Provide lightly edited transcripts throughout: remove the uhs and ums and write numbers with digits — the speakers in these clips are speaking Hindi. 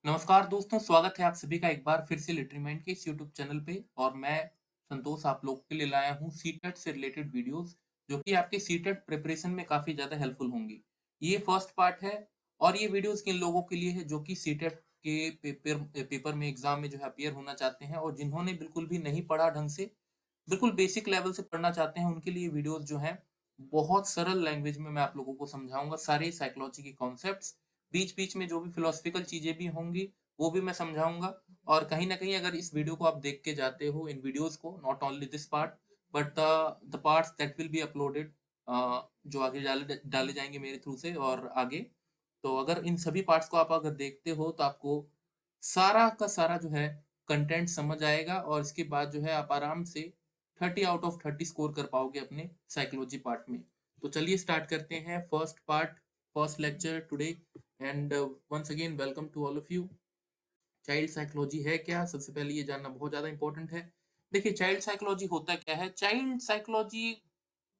नमस्कार दोस्तों, स्वागत है आप सभी का एक बार फिर से लिटरमेंट के इस यूट्यूब चैनल पे। और मैं संतोष आप लोग के लिए लाया हूँ सीटेट से रिलेटेड वीडियोस जो कि आपके सीटेट प्रिपरेशन में काफ़ी ज़्यादा हेल्पफुल होंगी। ये फर्स्ट पार्ट है और ये वीडियोस किन लोगों के लिए है जो कि सीटेट के पेपर में एग्जाम में जो है अपीयर होना चाहते हैं और जिन्होंने बिल्कुल भी नहीं पढ़ा ढंग से, बिल्कुल बेसिक लेवल से पढ़ना चाहते हैं, उनके लिए वीडियोस जो हैं बहुत सरल लैंग्वेज में मैं आप लोगों को समझाऊंगा। सारे साइकोलॉजी के कॉन्सेप्ट्स, बीच-बीच में जो भी फिलोसॉफिकल चीज़ें भी होंगी, वो भी मैं समझाऊँगा। और कहीं न कहीं अगर इस वीडियो को आप देख के जाते हो, इन वीडियोज़ को, not only this part but the parts that will be uploaded, जो आगे डाले डाले जाएँगे मेरे थ्रू से और आगे। तो अगर इन सभी पार्ट्स को आप अगर देखते हो तो आपको सारा का सारा जो है कंटेंट समझ आएगा और इसके बाद जो है आप आराम से 30 आउट ऑफ 30 स्कोर कर पाओगे अपने साइकोलॉजी पार्ट में। तो चलिए स्टार्ट करते हैं first part, first lecture today. And once again welcome to all of you. Child psychology है क्या? सबसे पहले ये जानना बहुत ज़्यादा इंपॉर्टेंट है। देखिए, चाइल्ड साइकोलॉजी होता क्या है? चाइल्ड साइकोलॉजी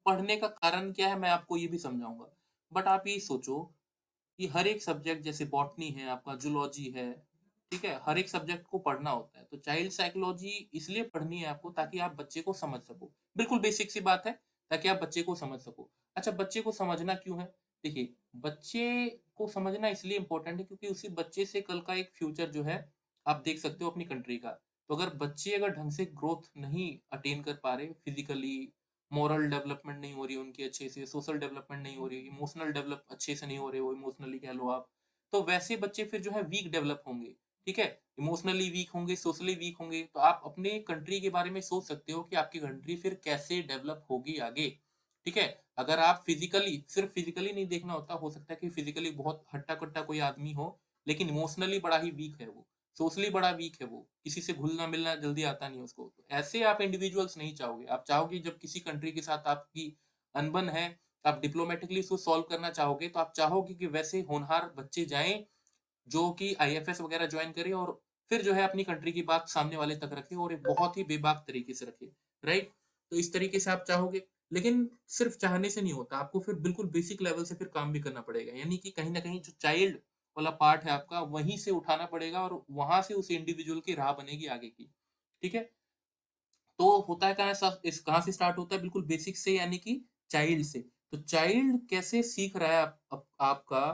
पढ़ने का कारण क्या है, मैं आपको ये भी समझाऊँगा। बट आप ये सोचो कि हर एक सब्जेक्ट जैसे बॉटनी है, आपका जूलॉजी है, ठीक है? हर एक सब्जेक्ट को पढ़ना होता है। तो चाइल्ड साइकोलॉजी इसलिए पढ़नी है आपको ताकि आप बच्चे को समझ सको। बिल्कुल बेसिक सी बात है, ताकि आप बच्चे को समझ सको। अच्छा, बच्चे को समझना क्यों है? देखिए, बच्चे को समझना इसलिए इम्पोर्टेंट है क्योंकि उसी बच्चे से कल का एक फ्यूचर जो है, आप देख सकते हो अपनी कंट्री का। तो अगर बच्चे अगर ढंग से ग्रोथ नहीं अटेन कर पा रहे फिज़िकली, मॉरल डेवलपमेंट नहीं हो रही है उनकी अच्छे से, सोशल डेवलपमेंट नहीं हो रही, इमोशनल डेवलप अच्छे से नहीं हो रहे, वो इमोशनली कह लो आप, तो वैसे बच्चे फिर जो है वीक डेवलप होंगे, ठीक है? इमोशनली वीक होंगे, सोशली वीक होंगे, तो आप अपने कंट्री के बारे में सोच सकते हो कि आपकी कंट्री फिर कैसे डेवलप होगी आगे, ठीक है? अगर आप फिजिकली, सिर्फ फिजिकली नहीं देखना होता, हो सकता है कि फिजिकली बहुत हट्टा-कट्टा कोई आदमी हो, लेकिन इमोशनली बड़ा ही वीक है वो, सोशली बड़ा वीक है वो, किसी से घुलना-मिलना जल्दी आता नहीं है उसको। तो ऐसे आप इंडिविजुअल्स नहीं चाहोगे। आप चाहोगे जब किसी कंट्री के साथ आपकी अनबन है, आप डिप्लोमैटिकली उसको सॉल्व करना चाहोगे, तो आप चाहोगे कि वैसे होनहार बच्चे जाएँ, जो कि आईएफएस वगैरह जॉइन करें और फिर जो है अपनी कंट्री की बात सामने वाले तक रखें और एक बहुत ही बेबाक तरीके से रखें, राइट? तो इस तरीके से आप चाहोगे, लेकिन सिर्फ चाहने से नहीं होता, आपको फिर बिल्कुल बेसिक लेवल से फिर काम भी करना पड़ेगा। यानी कि कहीं न कहीं जो चाइल्ड वाला पार्ट है आपका, वहीं से उठाना पड़ेगा और वहाँ से उस इंडिविजुअल की राह बनेगी आगे की, ठीक है? तो होता है कहाँ कहाँ से स्टार्ट होता है? बिल्कुल बेसिक से, यानी कि चाइल्ड से। तो चाइल्ड कैसे सीख रहा है आपका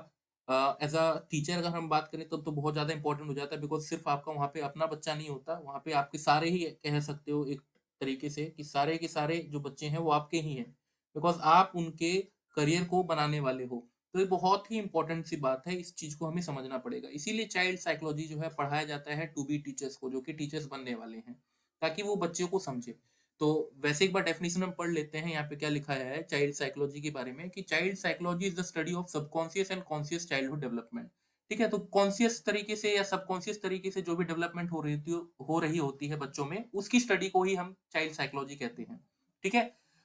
एज़ अ टीचर अगर हम बात करें तब तो बहुत ज़्यादा इम्पोर्टेंट हो जाता है, बिकॉज़ सिर्फ़ आपका वहाँ पे अपना बच्चा नहीं होता, वहाँ पे आपके सारे ही कह सकते हो एक तरीके से कि सारे के सारे जो बच्चे हैं वो आपके ही हैं। बिकॉज़ आप उनके करियर को बनाने वाले हो। तो ये बहुत ही इम्पोर्टेंट सी बात है, इस चीज़ को हमें समझना पड़ेगा। इसीलिए चाइल्ड साइकोलॉजी जो है पढ़ाया जाता है टू बी टीचर्स को, जो कि टीचर्स बनने वाले हैं। ताकि वो बच्चे को समझे। तो वैसे एक बार डेफिनिशन हम पढ़ लेते हैं, यहाँ पे क्या लिखा है चाइल्ड साइकोलॉजी के बारे में कि child psychology is the study of subconscious and conscious childhood development. ठीक है? तो कॉन्शियस तरीके से या सबकॉन्शियस तरीके से जो भी डेवलपमेंट हो रही होती है बच्चों में, उसकी स्टडी को ही हम चाइल्ड साइकोलॉजी कहते हैं। ठीक है?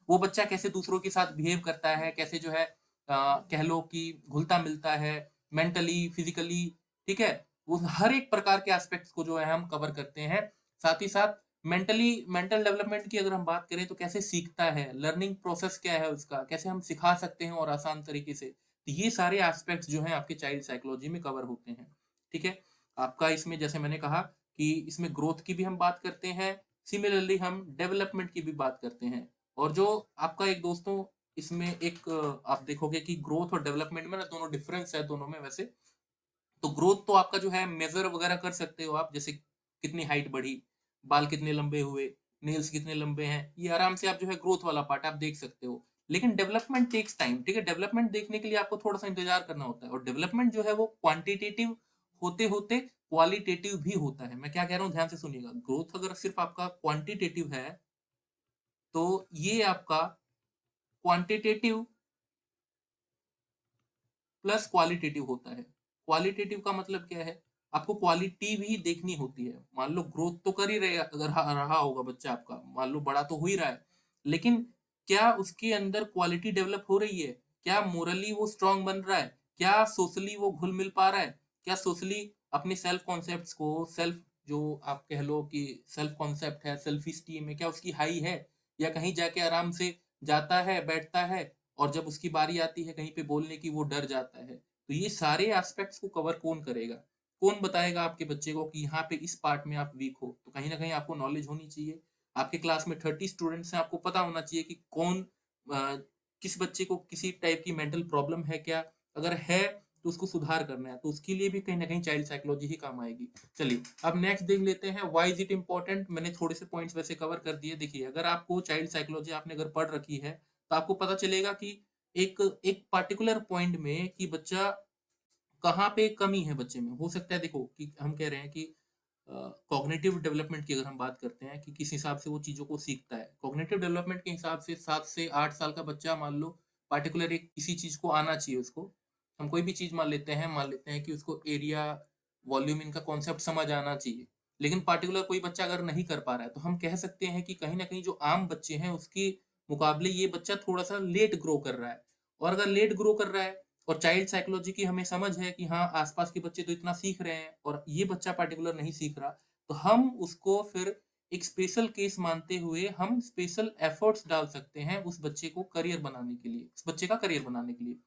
वो बच्चा कैसे दूसरों के साथ बिहेव करता है, कैसे जो है कह लो कि घुलता-मिलता है, मेंटली, फिज़िकली, ठीक है? वो हर एक प्रकार के एस्पेक्ट्स को जो है हम कवर करते हैं। साथ ही साथ मेंटल डेवलपमेंट की अगर हम बात करें तो कैसे सीखता है, लर्निंग प्रोसेस क्या है उसका, कैसे हम सिखा सकते हैं और आसान तरीके से। तो ये सारे एस्पेक्ट्स जो हैं आपके चाइल्ड साइकोलॉजी में कवर होते हैं, ठीक है? आपका इसमें जैसे मैंने कहा कि इसमें ग्रोथ की भी हम बात करते हैं, सिमिलरली हम डेवलपमेंट की भी बात करते हैं। और जो आपका एक दोस्तों इसमें एक आप देखोगे कि ग्रोथ और डेवलपमेंट में ना दोनों डिफरेंस है दोनों में वैसे। तो ग्रोथ तो आपका जो है मेज़र वगैरह कर सकते हो आप, जैसे कितनी हाइट बढ़ी, बाल कितने लंबे हुए, नेल्स कितने लंबे हैं, ये आराम से आप जो है ग्रोथ वाला पार्ट आप देख सकते हो। लेकिन डेवलपमेंट टेक्स टाइम, ठीक है? डेवलपमेंट देखने के लिए आपको थोड़ा-सा इंतज़ार करना होता है और डेवलपमेंट जो है वो क्वांटिटेटिव होते-होते क्वालिटेटिव भी होता है। मैं क्या कह रहा हूँ ध्यान से सुनिएगा। ग्रोथ अगर सिर्फ़ आपका क्वांटिटेटिव है, तो ये आपका क्वांटिटेटिव प्लस क्वालिटेटिव होता है। क्वालिटेटिव का मतलब क्या है? आपको क्वालिटी भी देखनी होती है। मान लो ग्रोथ तो कर ही रहे अगर रहा होगा बच्चा आपका, मान लो बड़ा तो हो ही रहा है, लेकिन क्या उसके अंदर क्वालिटी डेवलप हो रही है? क्या मोरली वो स्ट्रॉन्ग बन रहा है? क्या सोशली वो घुल-मिल पा रहा है? क्या सोशली अपने सेल्फ कॉन्सेप्ट्स को, सेल्फ जो आप कह लो कि सेल्फ कॉन्सेप्ट है, सेल्फ एस्टीम है, क्या उसकी हाई है? या कहीं जाके आराम से जाता है, बैठता है और जब उसकी बारी आती है कहीं पे बोलने की वो डर जाता है। तो ये सारे एस्पेक्ट्स को कवर कौन करेगा? कौन बताएगा आपके बच्चे को कि यहाँ पे इस पार्ट में आप वीक हो? तो कहीं न कहीं आपको नॉलेज होनी चाहिए। आपके क्लास में 30 स्टूडेंट्स हैं, आपको पता होना चाहिए कि कौन अ, किस बच्चे को किसी टाइप की मेंटल प्रॉब्लम है क्या? अगर है, तो उसको सुधार करना है, तो उसके लिए भी कहीं न कहीं चाइल्ड साइकोलॉजी ही काम आएगी। चलिए, अब नेक्स्ट देख लेते हैं व्हाई इज़ इट इम्पोर्टेंट? मैंने थोड़े से पॉइंट्स वैसे कवर कर दिए। देखिए, अगर आपको चाइल्ड साइकोलॉजी आपने अगर पढ़ रखी है, तो आपको पता चलेगा कि एक एक पार्टिकुलर पॉइंट में कि बच्चा कहाँ पे कमी है बच्चे में। हो सकता है देखो कि हम कह रहे हैं कि कॉग्निटिव डेवलपमेंट की अगर हम बात करते हैं कि किस हिसाब से वो चीज़ों को सीखता है। कॉग्निटिव डेवलपमेंट के हिसाब से 7 से 8 साल का बच्चा मान लो पार्टिकुलर एक किसी चीज़ को आना चाहिए उसको। हम कोई भी चीज़ मान लेते हैं कि उसको एरिया, वॉल्यूम इनका कॉन्सेप्ट समझ आना चाहिए। लेकिन पार्टिकुलर कोई बच्चा अगर नहीं कर पा रहा है, तो हम कह सकते हैं कि कहीं न कहीं जो आम बच्चे हैं उसके मुकाबले ये बच्चा थोड़ा-सा लेट ग्रो कर रहा है। और अगर लेट ग्रो कर रहा है और चाइल्ड साइकोलॉजी की हमें समझ है कि हाँ, आस-पास के बच्चे तो इतना सीख रहे हैं और ये बच्चा पार्टिकुलर नहीं सीख रहा, तो हम उसको फिर एक स्पेशल केस मानते हुए हम स्पेशल एफर्ट्स डाल सकते हैं उस बच्चे को करियर बनाने के लिए, उस बच्चे का करियर बनाने के लिए।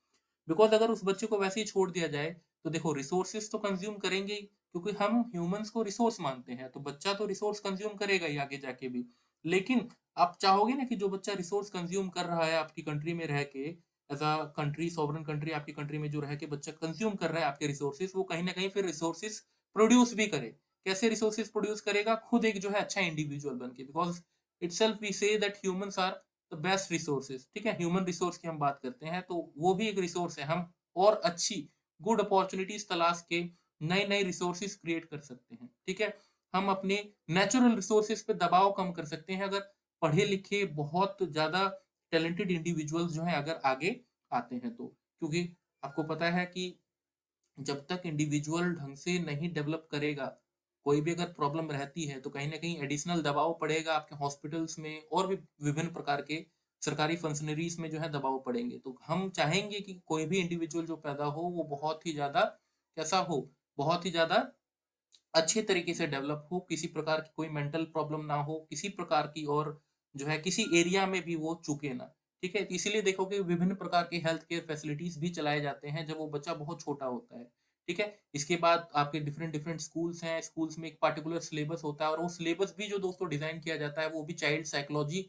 बिकॉज़ अगर उस बच्चे को वैसे ही छोड़ दिया जाए, तो देखो रिसोर्सेज़ तो कंज़्यूम करेंगे ही, क्योंकि हम ह्यूमन्स को रिसोर्स मानते हैं, तो बच्चा तो रिसोर्स कंज़्यूम करेगा ही आगे जाके भी। लेकिन आप चाहोगे ना कि जो बच्चा रिसोर्स कंज़्यूम कर रहा है आपकी कंट्री में रह के, as a country, sovereign country आपकी कंट्री में जो रह के बच्चा कंज़्यूम कर रहा है आपके रिसोर्सेज़, वो कहीं न कहीं फिर रिसोर्सेज़ प्रोड्यूस भी करे। कैसे रिसोर्सेज़ प्रोड्यूस करेगा? खुद एक जो है अच्छा इंडिविजुअल बन के, because itself we say that humans are the best resources, ठीक है? ह्यूमन रिसोर्स की हम बात करते हैं, तो वो भी एक रिसोर्स है। हम और अच्छी गुड अपॉर्चुनिटीज़ तलाश के नए-नए रिसोर्सेज़ क्रिएट कर सकते हैं, ठीक है? हम अपने नेचुरल रिसोर्सेज़ पे दबाव कम कर सकते हैं अगर पढ़े-लिखे बहुत ज़्यादा टैलेंटेड इंडिविजुअल्स जो हैं अगर आगे आते हैं तो। क्योंकि आपको पता है कि जब तक इंडिविजुअल ढंग से नहीं डेवलप करेगा, कोई भी अगर प्रॉब्लम रहती है, तो कहीं न कहीं एडिशनल दबाव पड़ेगा आपके हॉस्पिटल्स में और भी विभिन्न प्रकार के सरकारी फंक्शनरीज़ में जो है दबाव पड़ेंगे। तो हम चाहेंगे कि कोई भी इंडिविजुअल जो पैदा हो, वो बहुत ही ज़्यादा कैसा हो, बहुत ही ज़्यादा अच्छे तरीके से डेवलप हो, किसी प्रकार की कोई मेंटल प्रॉब्लम ना हो, किसी प्रकार की और जो है किसी एरिया में भी वो चूके ना, ठीक है? तो इसीलिए देखोगे विभिन्न प्रकार के हेल्थ केयर फैसिलिटीज़ भी चलाए जाते हैं जब वो बच्चा बहुत छोटा होता है, ठीक है? इसके बाद आपके डिफरेंट-डिफरेंट स्कूल्स हैं, स्कूल्स में एक पार्टिकुलर सिलेबस होता है और वो सिलेबस भी जो दोस्तों डिज़ाइन किया जाता है, वो भी चाइल्ड साइकोलॉजी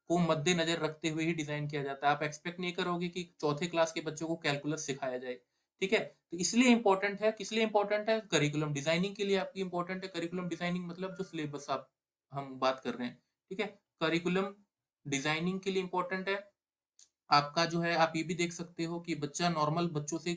को मद्देनज़र रखते हुए ही डिज़ाइन किया जाता है। आप एक्सपेक्ट नहीं करोगे कि चौथे क्लास के बच्चों को कैलकुलस सिखाया जाए, ठीक है? तो इसलिए इम्पोर्टेंट है, किस लिए इम्पोर्टेंट है? करिकुलम डिज़ाइनिंग के लिए आपकी इम्पोर्टेंट है। करिकुलम डिज़ाइनिंग मतलब जो सिलेबस आप हम बात कर रहे हैं, ठीक है? करिकुलम डिज़ाइनिंग के लिए इम्पोर्टेंट है। आपका जो है आप ये भी देख सकते हो कि बच्चा नॉर्मल बच्चों से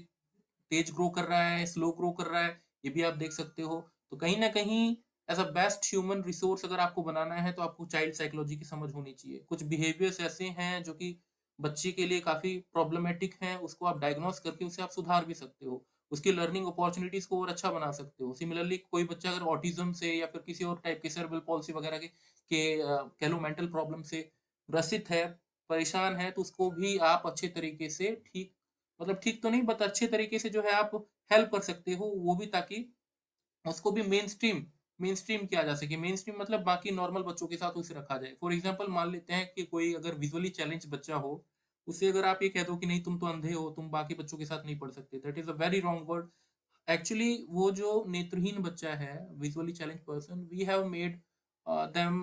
तेज ग्रो कर रहा है, स्लो ग्रो कर रहा है, ये भी आप देख सकते हो। तो कहीं न कहीं as a best human resource अगर आपको बनाना है, तो आपको चाइल्ड साइकोलॉजी की समझ होनी चाहिए। कुछ बिहेवियर्स ऐसे हैं जो कि बच्चे के लिए काफ़ी प्रॉब्लमैटिक हैं, उसको आप डायग्नोस करके उसे आप सुधार भी सकते हो। उसकी लर्निंग अपॉर्च्युनिटीज़ को और अच्छा बना सकते हो। सिमिलरली कोई बच्चा अगर ऑटिज़्म से या फिर किसी और टाइप के सेरेब्रल पॉल्सी वगैरह कह लो मेंटल प्रॉब्लम से ग्रसित है, परेशान है, तो उसको भी आप अच्छे तरीके से ठीक मतलब ठीक तो नहीं बट अच्छे तरीके से जो है आप हेल्प कर सकते हो, वो भी ताकि उसको भी मेनस्ट्रीम किया जा सके। मेनस्ट्रीम मतलब बाकी नॉर्मल बच्चों के साथ उसे रखा जाए। फॉर एग्ज़ाम्पल मान लेते हैं कि कोई अगर विज़ुअली चैलेंज्ड बच्चा हो, उसे अगर आप ये कह दो कि नहीं तुम तो अंधे हो, तुम बाकी बच्चों के साथ नहीं पढ़ सकते, that is a very wrong word. Actually वो जो नेत्रहीन बच्चा है, visually challenged person, we have made them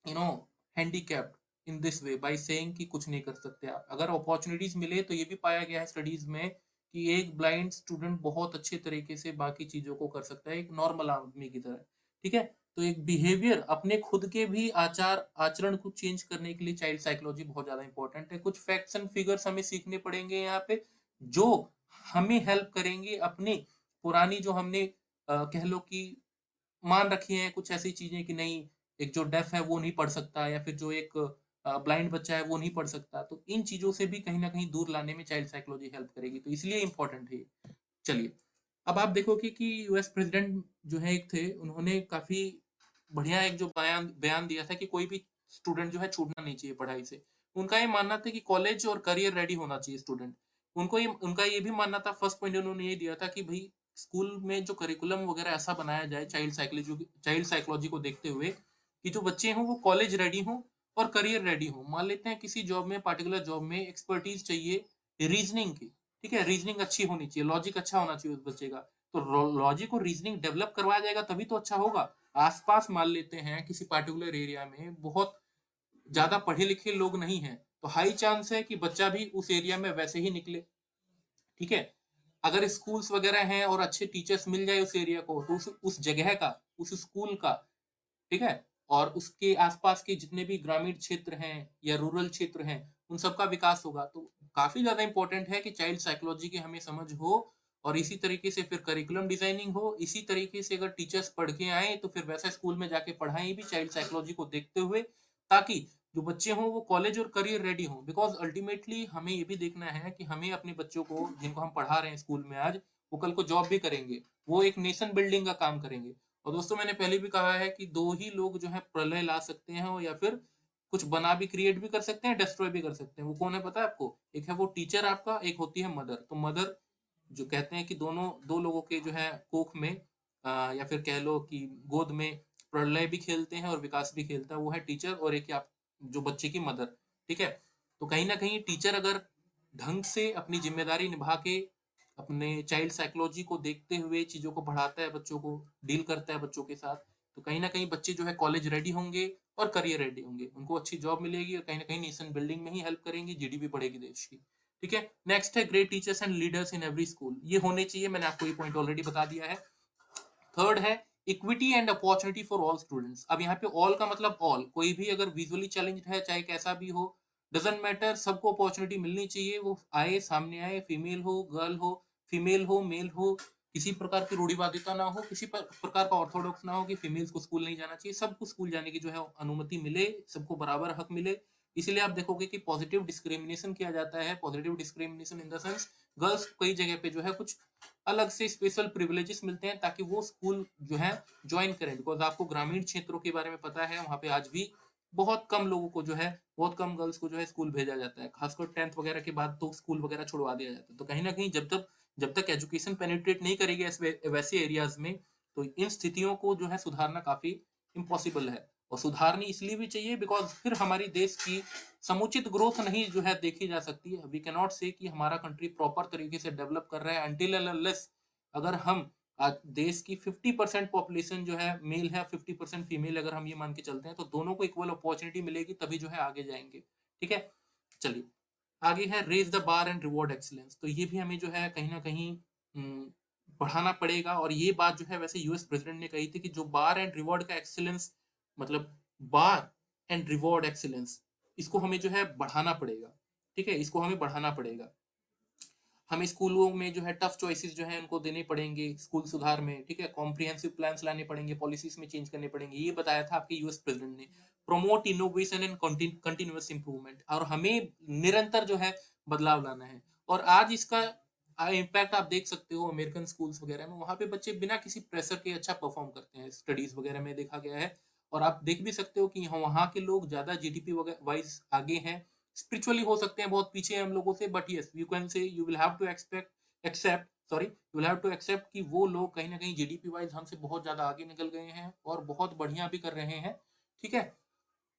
you know handicapped in this way by saying कि कुछ नहीं कर सकते आप। अगर अपॉर्च्युनिटीज़ मिले तो ये भी पाया गया है स्टडीज़ में कि एक ब्लाइंड स्टूडेंट बहुत अच्छे तरीके से बाकी चीज़ों को कर सकता है, एक नॉर्मल आदमी की तरह, ठीक है? तो एक बिहेवियर अपने खुद के भी आचरण को चेंज करने के लिए चाइल्ड साइकोलॉजी बहुत ज़्यादा इंपॉर्टेंट है। कुछ फैक्ट्स एंड फिगर्स हमें सीखने पड़ेंगे यहाँ पे, जो हमें हेल्प करेंगे अपनी पुरानी जो हमने कह लो कि मान रखी हैं कुछ ऐसी चीज़ें कि नहीं, एक जो डेफ है वो नहीं पढ़ सकता या फिर जो एक ब्लाइंड बच्चा है वो नहीं पढ़ सकता। तो इन चीज़ों से भी कहीं न कहीं दूर लाने में चाइल्ड साइकोलॉजी हेल्प करेगी। तो इसलिए इम्पोर्टेंट है ये। चलिए, अब आप देखोगे कि यूएस प्रेज़िडेंट जो है एक थे, उन्होंने काफ़ी बढ़िया एक जो बयान बयान दिया था कि कोई भी स्टूडेंट जो है छूटना नहीं चाहिए पढ़ाई से। उनका ये मानना था कि कॉलेज और करियर रेडी होना चाहिए स्टूडेंट। उनका ये भी मानना था, फर्स्ट पॉइंट उन्होंने ये दिया था कि भई स्कूल में जो करिकुलम वगैरह ऐसा बनाया जाए चाइल्ड साइकोलॉजी को देखते हुए कि जो बच्चे हों वो कॉलेज रेडी हों और करियर रेडी हों। मान लेते हैं किसी जॉब में पार्टिकुलर जॉब में एक्सपर्टीज़ चाहिए रीज़निंग की, ठीक है? रीज़निंग अच्छी होनी चाहिए, लॉजिक अच्छा होना चाहिए उस बच्चे का। तो लॉजिक और रीजनिंग डेवलप करवाया जाएगा तभी तो अच्छा होगा। आसपास मान लेते हैं किसी पार्टिकुलर एरिया में बहुत ज्यादा पढ़े लिखे लोग नहीं हैं, तो हाई चांस है कि बच्चा भी उस एरिया में वैसे ही निकले। ठीक है, अगर स्कूल्स वगैरह हैं और अच्छे टीचर्स मिल जाए उस एरिया को, तो उस जगह का, उस स्कूल का, ठीक है, और उसके आसपास के जितने भी ग्रामीण क्षेत्र हैं या रूरल क्षेत्र हैं, उन सबका विकास होगा। तो काफी ज्यादा इंपॉर्टेंट है कि चाइल्ड साइकोलॉजी की हमें समझ हो, और इसी तरीके से फिर करिकुलम डिजाइनिंग हो, इसी तरीके से अगर टीचर्स पढ़ के आए तो फिर वैसा स्कूल में जाके पढ़ाएं भी चाइल्ड साइकोलॉजी को देखते हुए, ताकि जो बच्चे हों वो कॉलेज और करियर रेडी हों। बिकॉज अल्टीमेटली हमें ये भी देखना है कि हमें अपने बच्चों को, जिनको हम पढ़ा रहे हैं स्कूल में आज, वो कल को जॉब भी करेंगे, वो एक नेशन बिल्डिंग का काम करेंगे। और दोस्तों मैंने पहले भी कहा है कि दो ही लोग जो है प्रलय ला सकते हैं, या फिर कुछ बना भी, क्रिएट भी कर सकते हैं, डिस्ट्रॉय भी कर सकते हैं। वो कौन है पता है आपको? एक है वो टीचर आपका, एक होती है मदर। तो मदर, जो कहते हैं कि दोनों दो लोगों के जो है कोख में, या फिर कह लो कि गोद में प्रलय भी खेलते हैं और विकास भी खेलता है, वो है टीचर, और एक आप जो बच्चे की मदर। ठीक है, तो कहीं ना कहीं टीचर अगर ढंग से अपनी जिम्मेदारी निभा के अपने चाइल्ड साइकोलॉजी को देखते हुए चीजों को बढ़ाता है, बच्चों को डील करता है बच्चों के साथ, तो कहीं ना कहीं बच्चे जो है कॉलेज रेडी होंगे और करियर रेडी होंगे, उनको अच्छी जॉब मिलेगी, और कहीं ना कहीं नेशन बिल्डिंग में ही हेल्प करेंगे, जीडीपी बढ़ेगी देश की। ठीक है, नेक्स्ट है great teachers and leaders in every school. ये होने चाहिए, मैंने आपको ये पॉइंट ऑलरेडी बता दिया है। थर्ड है equity and opportunity for all students. अब यहाँ पे ऑल का मतलब ऑल, कोई भी अगर विजुअली चैलेंज्ड है, चाहे कैसा भी हो, डजेंट मैटर, सबको अपॉर्चुनिटी मिलनी चाहिए। वो आए, सामने आए, फीमेल हो, गर्ल हो, फीमेल हो, मेल हो, किसी प्रकार की रूढ़िवादिता ना हो, किसी प्रकार का ऑर्थोडॉक्स ना हो कि फीमेल्स को स्कूल नहीं जाना चाहिए। सबको स्कूल जाने की जो है अनुमति मिले, सबको बराबर हक मिले। इसीलिए आप देखोगे कि पॉजिटिव डिस्क्रिमिनेशन किया जाता है। Positive discrimination in the sense, girls को कई जगह पे जो है कुछ अलग से स्पेशल प्रिविलेजेस मिलते हैं ताकि वो स्कूल जो है ज्वाइन करें। बिकॉज आपको ग्रामीण क्षेत्रों के बारे में पता है, वहाँ पे आज भी बहुत कम लोगों को जो है, बहुत कम गर्ल्स को जो है स्कूल भेजा जाता है, खासकर 10th वगैरह के बाद तो स्कूल वगैरह छुड़वा दिया जाता है। तो कहीं ना कहीं जब तक एजुकेशन पेनिट्रेट नहीं करेगी वैसे एरियाज में, तो इन स्थितियों को जो है सुधारना काफी इम्पॉसिबल है। और सुधारनी इसलिए भी चाहिए बिकॉज फिर हमारी देश की समुचित ग्रोथ नहीं जो है देखी जा सकती है। वी कैन नॉट से कि हमारा कंट्री प्रॉपर तरीके से डेवलप कर रहा है अंटिल अनलेस अगर हम आज देश की 50% पॉपुलेशन जो है मेल है, 50% फीमेल, अगर हम ये मान के चलते हैं तो दोनों को इक्वल अपॉर्चुनिटी मिलेगी, तभी जो है आगे जाएंगे। ठीक है, चलिए आगे है raise the bar and reward excellence. तो ये भी हमें जो है कहीं ना कहीं बढ़ाना पड़ेगा। और ये बात जो है वैसे यूएस प्रेसिडेंट ने कही थी कि जो बार एंड रिवॉर्ड का एक्सीलेंस, मतलब बार एंड रिवॉर्ड एक्सीलेंस, इसको हमें जो है बढ़ाना पड़ेगा। ठीक है, इसको हमें बढ़ाना पड़ेगा। हमें स्कूलों में जो है टफ चॉइसेस जो है उनको देने पड़ेंगे स्कूल सुधार में। ठीक है, कॉम्प्रिहेंसिव प्लान्स लाने पड़ेंगे, पॉलिसीज में चेंज करने पड़ेंगे। ये बताया था आपके यूएस प्रेसिडेंट ने। Promote innovation and continuous improvement, और हमें निरंतर जो है बदलाव लाना है। और आज इसका इम्पैक्ट आप देख सकते हो अमेरिकन स्कूल्स वगैरह में, वहां पे बच्चे बिना किसी प्रेशर के अच्छा परफॉर्म करते हैं स्टडीज वगैरह में, देखा गया है। और आप देख भी सकते हो कि वहां के लोग ज्यादा जीडीपी वाइज आगे हैं। स्पिरिचुअली हो सकते हैं बहुत पीछे हम लोगों से, but yes you can say, you will have to accept कि वो लोग कहीं ना कहीं जीडीपी वाइज हमसे बहुत ज्यादा आगे निकल गए हैं और बहुत बढ़िया भी कर रहे हैं। ठीक है,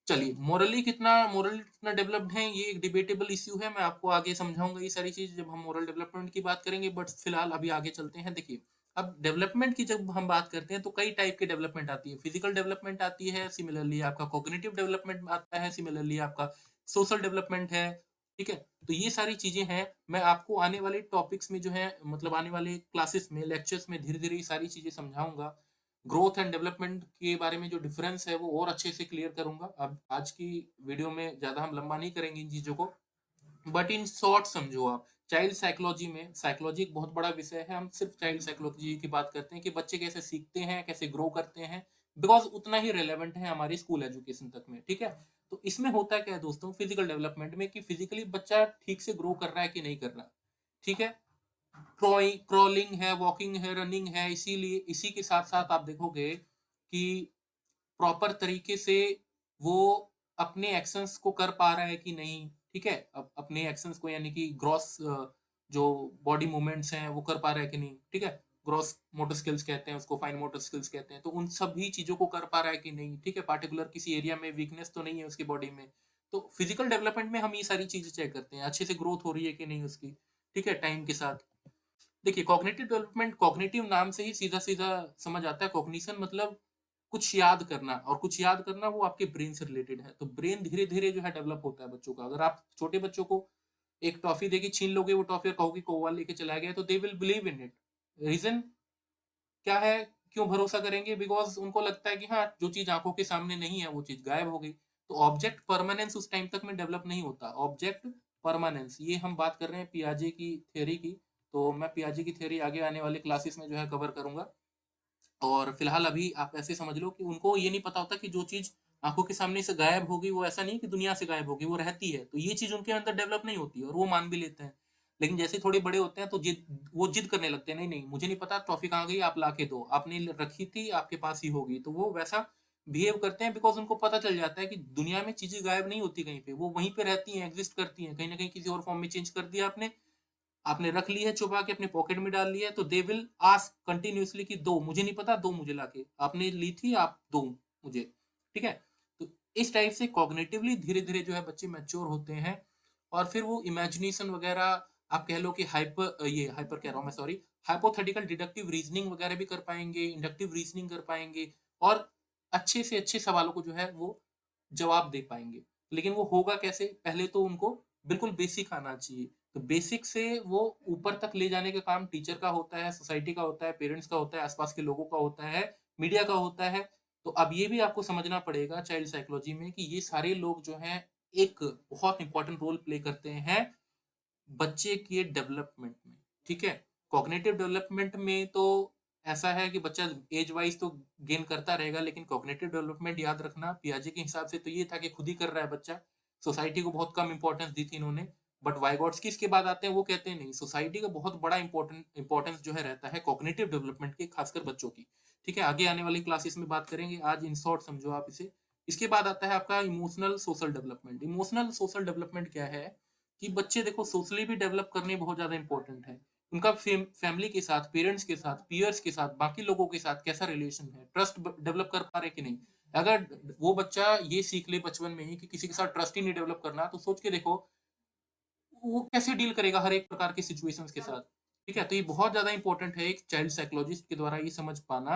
चलिए मोरली कितना डेवलप्ड है ये एक डिबेटेबल इश्यू है। मैं आपको आगे समझाऊंगा ये सारी चीज जब हम मोरल डेवलपमेंट की बात करेंगे, बट फिलहाल अभी आगे चलते हैं। देखिए, अब डेवलपमेंट की जब हम बात करते हैं तो कई टाइप के डेवलपमेंट आती है। फिजिकल डेवलपमेंट आती है, सिमिलरली आपका कॉग्निटिव डेवलपमेंट आता है, सिमिलरली आपका सोशल डेवलपमेंट है। ठीक है, तो ये सारी चीजें हैं। मैं आपको आने वाले टॉपिक्स में जो है, मतलब आने वाले क्लासेस में, लेक्चर्स में धीरे धीरे ये सारी चीजें समझाऊंगा। ग्रोथ एंड डेवलपमेंट के बारे में जो डिफरेंस है वो और अच्छे से क्लियर करूंगा। अब आज की वीडियो में ज्यादा हम लंबा नहीं करेंगे इन चीजों को, बट इन शॉर्ट समझो आप। चाइल्ड साइकोलॉजी में, साइकोलॉजी एक बहुत बड़ा विषय है, हम सिर्फ चाइल्ड साइकोलॉजी की बात करते हैं कि बच्चे कैसे सीखते हैं, कैसे ग्रो करते हैं, बिकॉज उतना ही रेलेवेंट है हमारी स्कूल एजुकेशन तक में। ठीक है, तो इसमें होता क्या है दोस्तों, फिजिकल डेवलपमेंट में, कि फिजिकली बच्चा ठीक से ग्रो कर रहा है कि नहीं कर रहा। ठीक है, क्रॉलिंग है, वॉकिंग है, रनिंग है, इसीलिए इसी के साथ साथ आप देखोगे कि प्रॉपर तरीके से वो अपने एक्शंस को कर पा रहा है कि नहीं। ठीक है, अब अपने एक्शंस को, यानी कि ग्रॉस जो बॉडी मूवमेंट्स हैं वो कर पा रहा है कि नहीं। ठीक है, ग्रॉस मोटर स्किल्स कहते हैं उसको, फाइन मोटर स्किल्स कहते हैं, तो उन सभी चीजों को कर पा रहा है कि नहीं। ठीक है, पार्टिकुलर किसी एरिया में वीकनेस तो नहीं है उसकी बॉडी में। तो फिजिकल डेवलपमेंट में हम ये सारी चीजें चेक करते हैं, अच्छे से ग्रोथ हो रही है कि नहीं उसकी। ठीक है, टाइम के साथ। देखिए कॉग्निटिव डेवलपमेंट, कॉग्निटिव नाम से ही सीधा-सीधा समझ आता है। कॉग्निशन मतलब कुछ याद करना, और कुछ याद करना वो आपके ब्रेन से रिलेटेड है। तो ब्रेन धीरे-धीरे जो है डेवलप होता है बच्चों का। अगर आप छोटे बच्चों को एक टॉफ़ी देके छीन लोगे वो टॉफ़ी और कहोगे कौवा लेके चला गया, तो they will believe in it. Reason क्या है, क्यों भरोसा करेंगे? बिकॉज़ उनको लगता है कि हाँ, जो चीज़ आँखों के सामने नहीं है, वो चीज़ गायब हो गई। तो ऑब्जेक्ट परमानेंस उस टाइम तक में डेवलप नहीं होता। ऑब्जेक्ट परमानेंस, ये हम बात कर रहे हैं पियाजे की थ्योरी की, तो मैं पियाजे की थ्योरी आगे आने वाले क्लासेस में जो है कवर करूँगा। और फिलहाल अभी आप ऐसे समझ लो कि उनको ये नहीं पता होता कि जो चीज़ आँखों के सामने से गायब हो गई, वो ऐसा नहीं है कि दुनिया से गायब हो गई, वो रहती है। तो ये चीज़ उनके अंदर डेवलप नहीं होती है और वो मान भी लेते हैं। लेकिन जैसे ही थोड़े बड़े होते हैं तो वो जिद करने लगते हैं, नहीं, नहीं, मुझे नहीं पता टॉफ़ी कहाँ गई, आप ला के दो। आपने ल रखी थी, आपके पास ही होगी। तो वो वैसा बिहेव करते हैं बिकॉज़ उनको पता चल जाता है कि दुनिया में चीज़ें गायब नहीं होती कहीं पे, वो वहीं पे रहती हैं, एक्ज़िस्ट करती हैं। कहीं न कहीं किसी और फ़ॉर्म में चेंज कर दिया आपने, आपने रख ली है छुपा के अपने पॉकेट में डाल लिया है, तो दे विल आस्क कंटिन्यूअसली कि दो, मुझे नहीं पता, दो मुझे लाके। आपने ली थी, आप दो मुझे। ठीक है? तो इस टाइप से कॉग्निटिवली धीरे-धीरे जो है बच्चे मैच्योर होते हैं और फिर वो इमेजिनेशन वगैरह, आप कह लो कि ये हाइपर कह रहा हूँ मैं, सॉरी, हाइपोथेटिकल डिडक्टिव रीज़निंग वगैरह भी कर पाएँगे, इंडक्टिव रीज़निंग कर पाएँगे और अच्छे से अच्छे सवालों को जो है वो जवाब दे पाएँगे। लेकिन वो होगा कैसे? पहले तो उनको बिल्कुल बेसिक आना चाहिए। तो बेसिक से वो ऊपर तक ले जाने का काम टीचर का होता है, सोसाइटी का होता है, पेरेंट्स का होता है, आस-पास के लोगों का होता है, मीडिया का होता है। तो अब ये भी आपको समझना पड़ेगा चाइल्ड साइकोलॉजी में कि ये सारे लोग जो हैं एक बहुत इम्पोर्टेंट रोल प्ले करते हैं बच्चे के डेवलपमेंट में, ठीक है? कॉग्निटिव डेवलपमेंट में तो ऐसा है कि बच्चा एज वाइज़ तो गेन करता रहेगा, लेकिन कॉग्निटिव डेवलपमेंट याद रखना पियाजे के हिसाब से तो ये था कि खुद ही कर रहा है बच्चा। सोसाइटी को बहुत कम इम्पोर्टेंस दी थी इन्होंने। बट वाइगोट्स्की इसके बाद आते हैं, वो कहते हैं नहीं, सोसाइटी का बहुत बड़ा इम्पोर्टेंस जो है रहता है कॉग्निटिव डेवलपमेंट के, खासकर बच्चों की। ठीक है? आगे आने वाली क्लासेस में बात करेंगे, आज इन शॉर्ट समझो आप इसे। इसके बाद आता है आपका emotional social development. Emotional social development क्या है कि बच्चे देखो सोशली भी डेवलप करने बहुत ज़्यादा इम्पोर्टेंट है। उनका फैमिली के साथ, पेरेंट्स के साथ, पीयर्स के साथ, बाकी लोगों के साथ कैसा रिलेशन है, ट्रस्ट डेवलप कर पा रहे कि नहीं। अगर वो बच्चा ये सीख ले बचपन में ही कि किसी के साथ ट्रस्ट ही नहीं डेवलप करना, तो सोच के देखो वो कैसे डील करेगा हर एक प्रकार की सिचुएशंस के साथ। ठीक है? तो ये बहुत ज़्यादा इम्पोर्टेंट है एक चाइल्ड साइकोलॉजिस्ट के द्वारा ये समझ पाना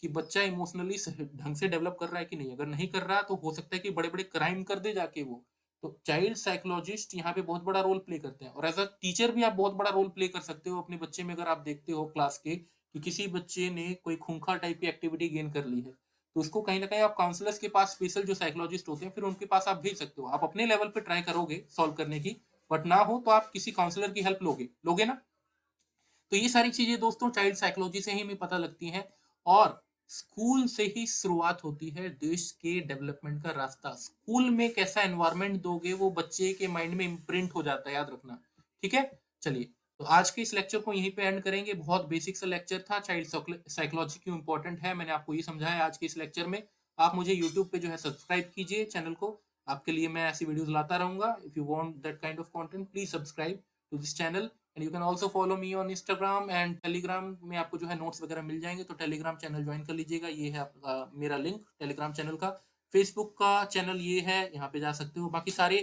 कि बच्चा इमोशनली ढंग से डेवलप कर रहा है कि नहीं। अगर नहीं कर रहा तो हो सकता है कि बड़े-बड़े क्राइम कर दे जाके वो। तो चाइल्ड साइकोलॉजिस्ट यहाँ पे बहुत बड़ा रोल प्ले करते हैं और एज़ अ टीचर भी आप बहुत बड़ा रोल प्ले कर सकते हो अपने बच्चे में। अगर आप देखते हो क्लास के कि किसी बच्चे ने कोई खूंखार टाइप की एक्टिविटी गेन कर ली है, तो उसको कहीं न कहीं आप काउंसलर्स के पास, स्पेशल जो साइकोलॉजिस्ट होते हैं, फिर उनके पास आप भेज सकते हो। आप अपने लेवल पे ट्राई करोगे सॉल्व करने की, बट ना हो तो आप किसी काउंसलर की हेल्प लोगे, लोगे ना? तो ये सारी चीज़ें दोस्तों चाइल्ड साइकोलॉजी से ही हमें पता लगती हैं और स्कूल से ही शुरुआत होती है देश के डेवलपमेंट का रास्ता। स्कूल में कैसा एनवायरनमेंट दोगे वो बच्चे के माइंड में इम्प्रिंट हो जाता है, याद रखना। ठीक है? चलिए, तो आज के इस लेक्चर को यहीं पे एंड करेंगे। बहुत बेसिक सा लेक्चर था, चाइल्ड साइकोलॉजी क्यों इम्पोर्टेंट है, मैंने आपको ये समझाया आज के इस लेक्चर में। आप मुझे यूट्यूब पे जो है सब्सक्राइब कीजिए चैनल को। आपके लिए मैं ऐसी वीडियोज़ लाता रहूँगा। If you want that kind of content please subscribe to this channel. And you can also follow me on Instagram and Telegram में आपको जो है नोट्स वगैरह मिल जाएंगे, तो टेलीग्राम चैनल ज्वाइन कर लीजिएगा। ये है आपका मेरा लिंक टेलीग्राम चैनल का। फेसबुक का चैनल ये है, यहाँ पे जा सकते हो। बाकी सारे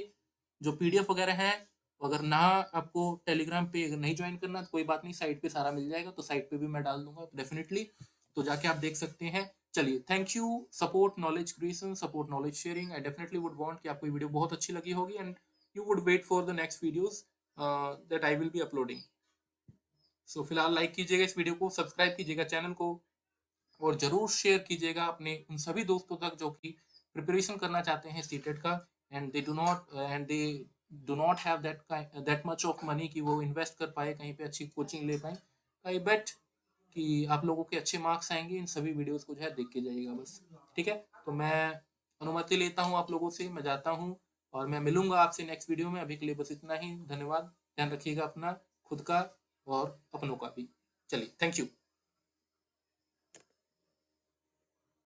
जो पीडीएफ वगैरह हैं, अगर ना आपको टेलीग्राम पे अगर नहीं ज्वाइन करना तो कोई बात नहीं, साइट पे सारा मिल जाएगा, तो साइट पे भी मैं डाल दूंगा डेफिनेटली, तो जाके आप देख सकते हैं। चलिए, thank you. Support knowledge creation, support knowledge sharing. I definitely would want कि आपको ये वीडियो बहुत अच्छी लगी होगी and you would wait for the next videos that I will be uploading. So फिलहाल लाइक कीजिएगा इस वीडियो को, सब्सक्राइब कीजिएगा चैनल को और जरूर शेयर कीजिएगा अपने उन सभी दोस्तों तक जो कि प्रिपरेशन करना चाहते हैं सीटेट का and they do not have that much of money कि वो इन्वेस्ट कर पाए, कहीं पे अच्छी कोचिंग ले पाए। आई बेट कि आप लोगों के अच्छे मार्क्स आएंगे। इन सभी वीडियोस को जो है देख के जाइएगा बस। ठीक है? तो मैं अनुमति लेता हूँ आप लोगों से, मैं जाता हूँ और मैं मिलूंगा आपसे नेक्स्ट वीडियो में। अभी के लिए बस इतना ही। धन्यवाद। ध्यान रखिएगा अपना, खुद का और अपनों का भी। चलिए, थैंक यू।